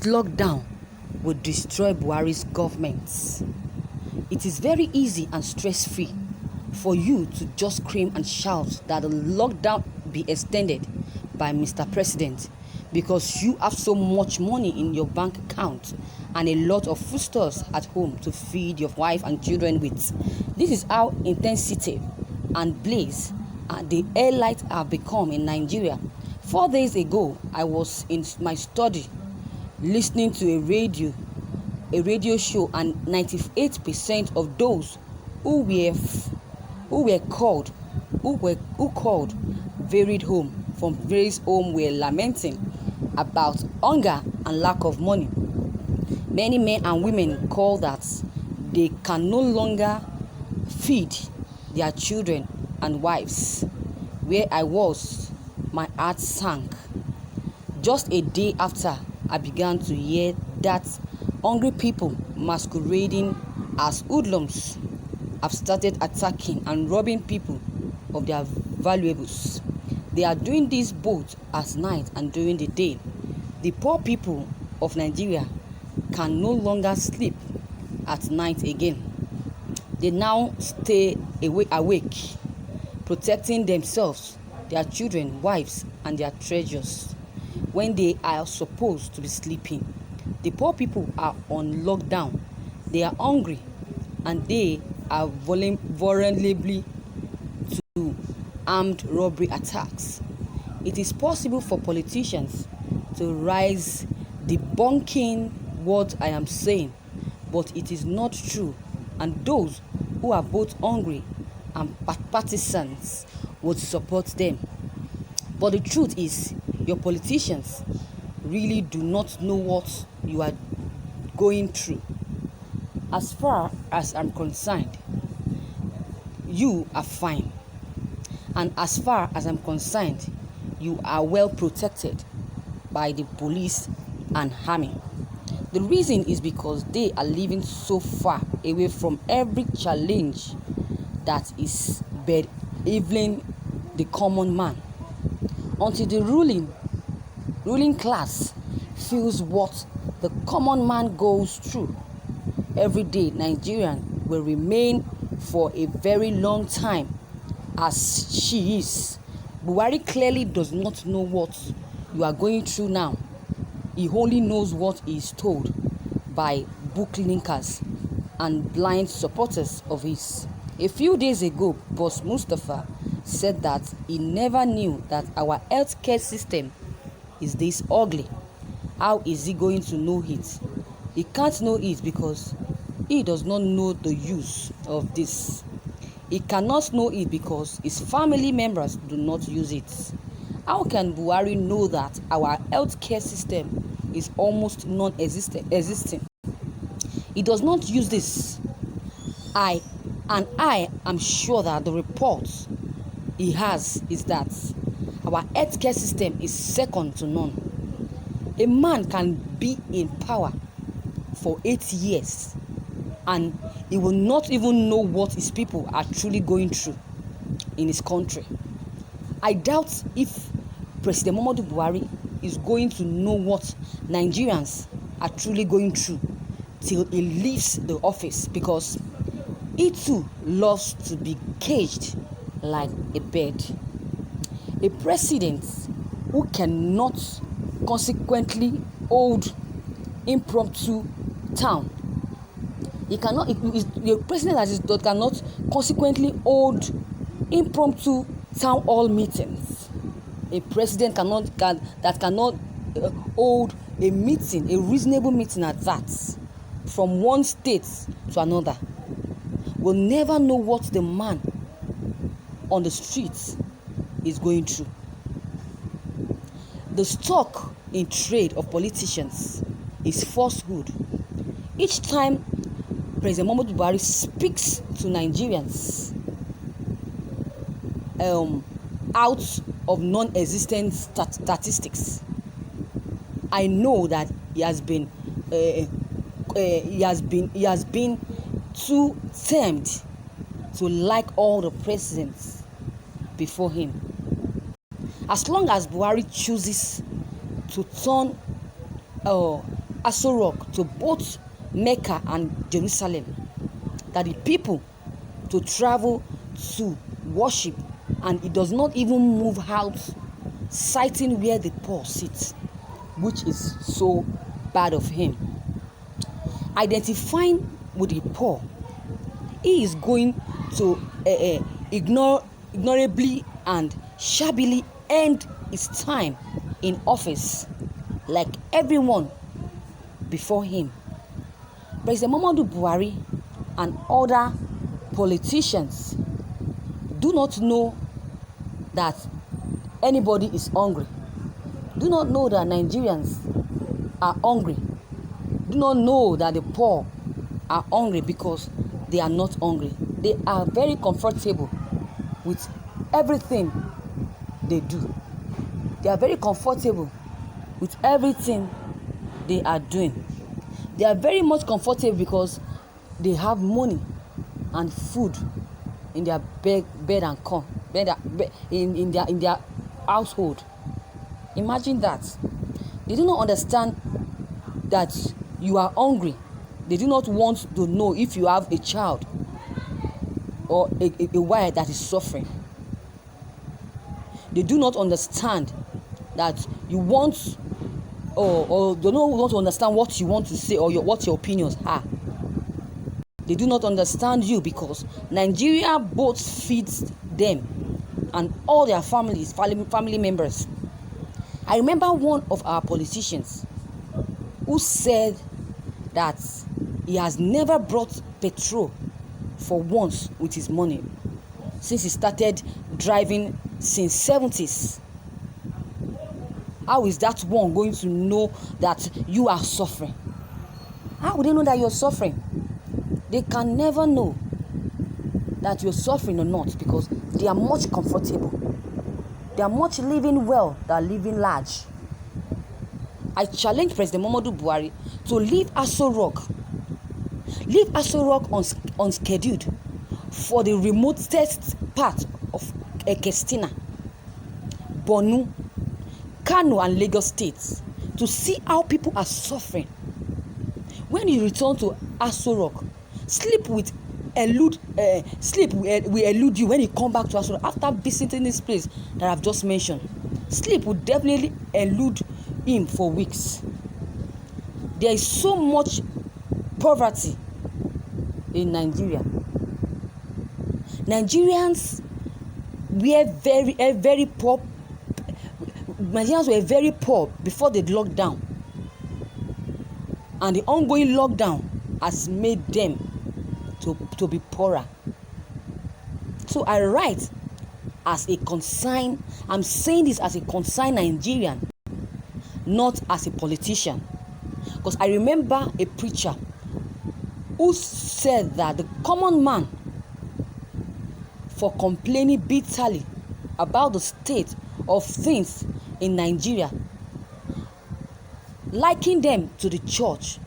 This lockdown will destroy Buhari's government. It is very easy and stress-free for you to just scream and shout that the lockdown be extended by Mr. President because you have so much money in your bank account and a lot of foodstuffs at home to feed your wife and children with. This is how intensity and blaze the airlight have become in Nigeria. 4 days ago, I was in my study listening to a radio show, and 98% of those who called varied home from various home were lamenting about hunger and lack of money. Many men and women call that they can no longer feed their children and wives. Where I was, my heart sank. Just a day after I began to hear that hungry people masquerading as hoodlums have started attacking and robbing people of their valuables. They are doing this both at night and during the day. The poor people of Nigeria can no longer sleep at night again. They now stay awake, protecting themselves, their children, wives, and their treasures when they are supposed to be sleeping. The poor people are on lockdown. They are hungry and they are vulnerable to armed robbery attacks. It is possible for politicians to rise debunking what I am saying, but it is not true, and those who are both hungry and partisans would support them. But the truth is, your politicians really do not know what you are going through. As far as I'm concerned, you are fine. And as far as I'm concerned, you are well protected by the police and army. The reason is because they are living so far away from every challenge that is bedeviling the common man. Until the ruling class feels what the common man goes through every day, Nigerian will remain for a very long time as she is. Buhari clearly does not know what you are going through now. He only knows what he is told by book linkers and blind supporters of his. A few days ago, Boss Mustafa said that he never knew that our healthcare system is this ugly. How is he going to know it? He can't know it because he does not know the use of this. He cannot know it because his family members do not use it. How can Buhari know that our healthcare system is almost non-existent? He does not use this. I am sure that the report he has is that our healthcare system is second to none. A man can be in power for 8 years and he will not even know what his people are truly going through in his country. I doubt if President Muhammadu Buhari is going to know what Nigerians are truly going through till he leaves the office, because he too loves to be caged like a bird. A president who cannot consequently hold impromptu town. A president that cannot consequently hold impromptu town hall meetings. A president that cannot hold a meeting, a reasonable meeting at that, from one state to another, will never know what the man on the streets is going through. The stock in trade of politicians is falsehood. Each time President Muhammadu Buhari speaks to Nigerians out of non-existent statistics, I know that he has been too tempted to like all the presidents before him. As long as Buhari chooses to turn Aso Rock to both Mecca and Jerusalem, that the people to travel to worship, and it does not even move out, citing where the poor sit, which is so bad of him. Identifying with the poor, he is going to ignorably and shabbily end his time in office like everyone before him. President Muhammadu Buhari and other politicians do not know that anybody is hungry, do not know that Nigerians are hungry, do not know that the poor are hungry, because they are not hungry. They are very comfortable with everything they do. They are very comfortable with everything they are doing. They are very much comfortable because they have money and food in their bed and come in their household. Imagine that. They do not understand that you are hungry. They do not want to know if you have a child or a wife that is suffering. They do not understand that you want, or they don't want to understand what you want to say, or what your opinions are. They do not understand you, because Nigeria both feeds them and all their family members. I remember one of our politicians who said that he has never brought petrol for once with his money since he started driving since 70s. How is that one going to know that you are suffering? How would they know that you're suffering? They can never know that you're suffering or not, because they are much comfortable. They are much living well than living large. I challenge President Muhammadu Buhari to leave Aso Rock. Leave Aso Rock unscheduled for the remotest part of Kestina, Borno, Kano and Lagos states, to see how people are suffering. When you return to Aso Rock, sleep will elude you when you come back to Aso Rock after visiting this place that I've just mentioned. Sleep will definitely elude him for weeks. There is so much poverty in Nigeria. Nigerians were very poor. Nigerians were very poor before the lockdown, and the ongoing lockdown has made them to be poorer. So I write as a concern. I'm saying this as a concerned Nigerian, not as a politician, because I remember a preacher who said that the common man, for complaining bitterly about the state of things in Nigeria, likened them to the church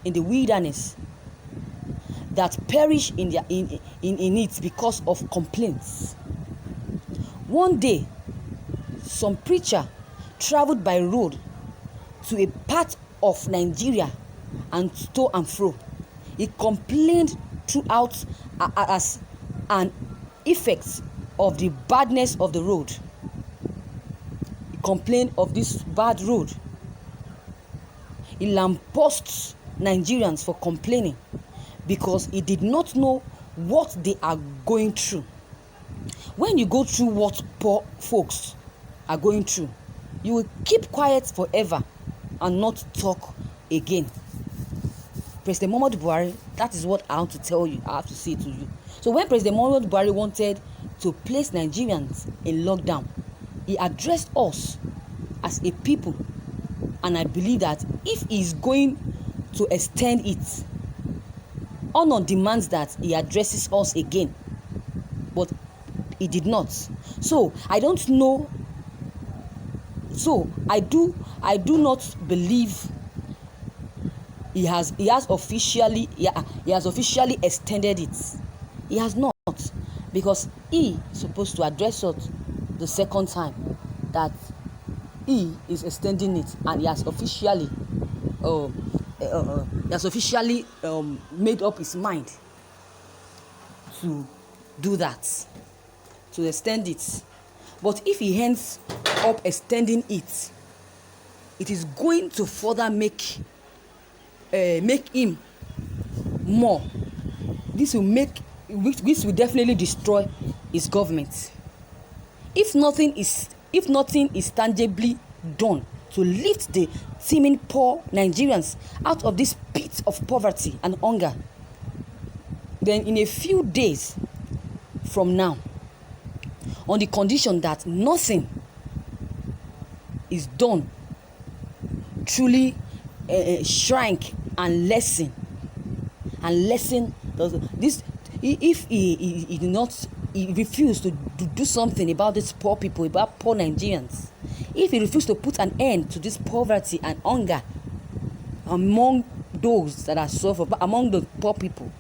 in the wilderness that perish in it because of complaints. One day, some preacher traveled by road to a part of Nigeria and to and fro. He complained throughout as an effect of the badness of the road. He complained of this bad road. He lamposts Nigerians for complaining because he did not know what they are going through. When you go through what poor folks are going through, you will keep quiet forever and not talk again. President Muhammadu Buhari, that is what I want to tell you. I have to say to you. So when President Muhammadu Buhari wanted to place Nigerians in lockdown, he addressed us as a people, and I believe that if he is going to extend it, honor demands that he addresses us again, but he did not. So I don't know. So I do not believe he has officially extended it. He has not, because he is supposed to address us the second time that he is extending it, and he has officially officially made up his mind to do that, to extend it. But if he ends up extending it, it is going to further make him more. This will definitely destroy his government. If nothing is tangibly done to lift the teeming poor Nigerians out of this pit of poverty and hunger, then in a few days from now, on the condition that nothing is done, truly shrink and lessen this. If he refused to do something about these poor people, about poor Nigerians, if he refused to put an end to this poverty and hunger among those that are suffering, among the poor people,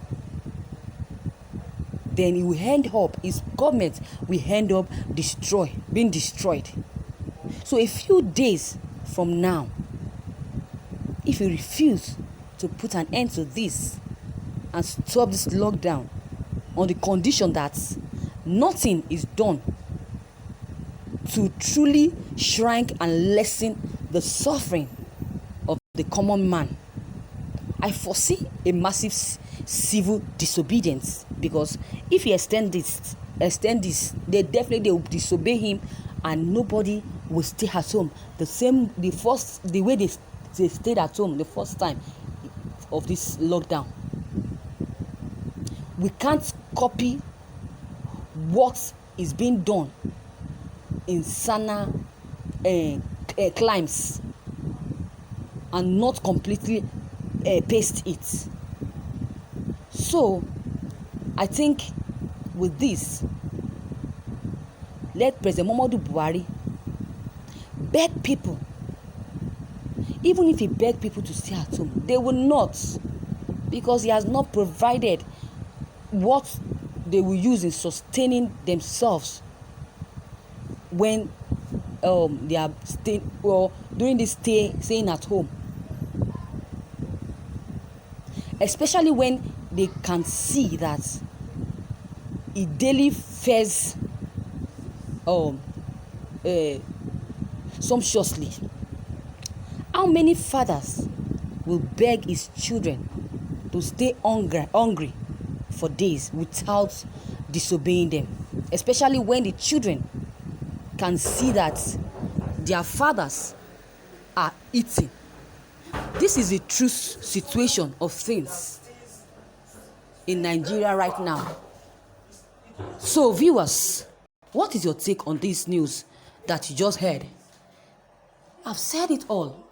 then he will end up, his government will end up being destroyed. So a few days from now, if he refuses to put an end to this and stop this lockdown, on the condition that nothing is done to truly shrink and lessen the suffering of the common man, I foresee a massive civil disobedience, because if he extend this, they will disobey him, and nobody will stay at home the way they stayed at home the first time of this lockdown. We can't copy what is being done in Sana climes and not completely paste it. So I think with this, let President Muhammadu Buhari beg people. Even if he begged people to stay at home, they will not, because he has not provided what they will use in sustaining themselves when they are during this staying at home, especially when they can see that it daily fares sumptuously. How many fathers will beg his children to stay hungry for days without disobeying them, especially when the children can see that their fathers are eating? This is the true situation of things in Nigeria right now. So viewers, what is your take on this news that you just heard? I've said it all,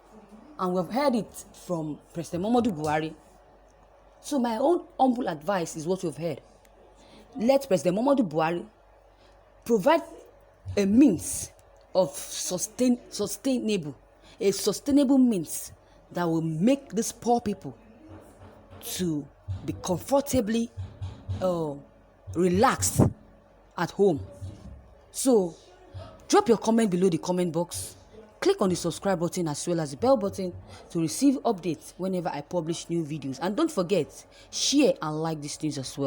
and we've heard it from President Muhammadu Buhari. So my own humble advice is what you've heard. Let President Muhammadu Buhari provide a means of sustainable means that will make these poor people to be comfortably relaxed at home. So drop your comment below the comment box. Click on the subscribe button as well as the bell button to receive updates whenever I publish new videos. And don't forget, share and like this news as well.